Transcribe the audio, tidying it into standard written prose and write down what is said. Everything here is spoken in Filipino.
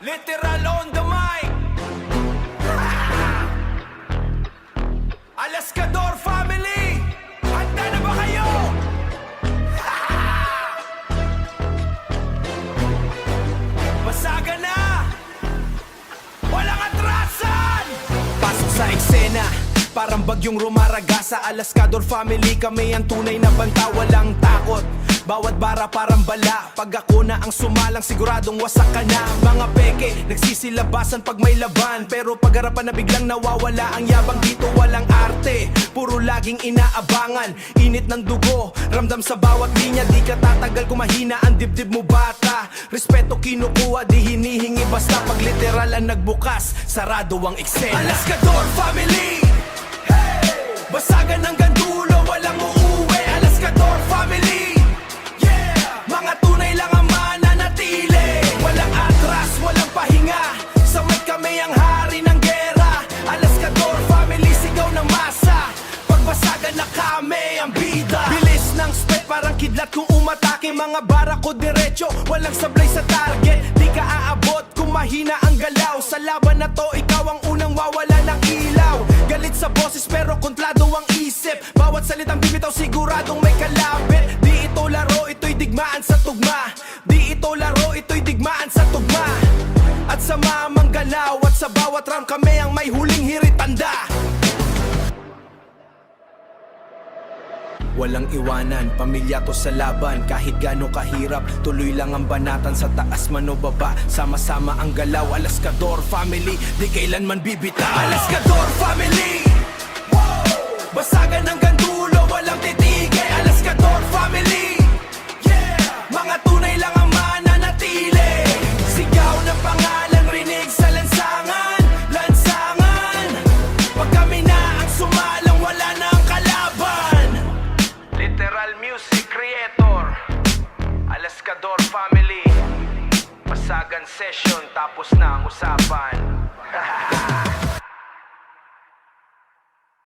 Literal on the mic. Alaskador family, handa na ba kayo? Basagan na, walang atrasan. Pasok sa eksena, parang bagyong rumaragasa. Alaskador family, kami ang tunay na banta, walang takot. Bawat bara parang bala. Pag ako na ang sumalang, siguradong wasak ka na. Mga peke, nagsisilabasan pag may laban, pero pag harapan na biglang nawawala ang yabang. Dito walang arte, puro laging inaabangan. Init ng dugo, ramdam sa bawat linya. Di ka tatagal kung mahina ang dibdib mo bata. Respeto kinukuha, di hinihingi basta. Pag literal ang nagbukas, sarado ang eksena. Alaskador family, hey! Basagan hanggang dulo, walang uuwi. Alaskador family, mga tunay lang ang mananatili. Walang atras, walang pahinga. Sa may kami ang hari ng gera. Alaskador family, sigaw ng masa. Pagbasagan na kami ang bida. Bilis ng sped, parang kidlat kung umatake. Mga bara ko diretso, walang sablay sa target. Di ka aabot kung mahina ang galaw. Sa laban na to, ikaw ang unang wawala ng ilaw. Galit sa boses pero kontrado ang isip. Bawat salitang bibitaw siguradong may kalapit. Di ito laro, ito'y digmaan sa tugma. Di ito laro, ito'y digmaan sa tugma. At sa mamang galaw at sa bawat round kami ang may huling hiritanda. Walang iwanan, pamilya to sa laban. Kahit gano'ng kahirap, tuloy lang ang banatan. Sa taas man o baba, sama-sama ang galaw. Alaskador family, di kailanman bibitaw. Alaskador family, basagan hanggang dulo, walang titigay. Alaskador family, mga tunay lang ang mananatili. Sigaw ng pangalan, rinig sa lansangan. Lansangan, pag kami na ang sumalang, wala na ang kalaban. Literal music creator, Alaskador family. Basagan session, tapos na ang usapan.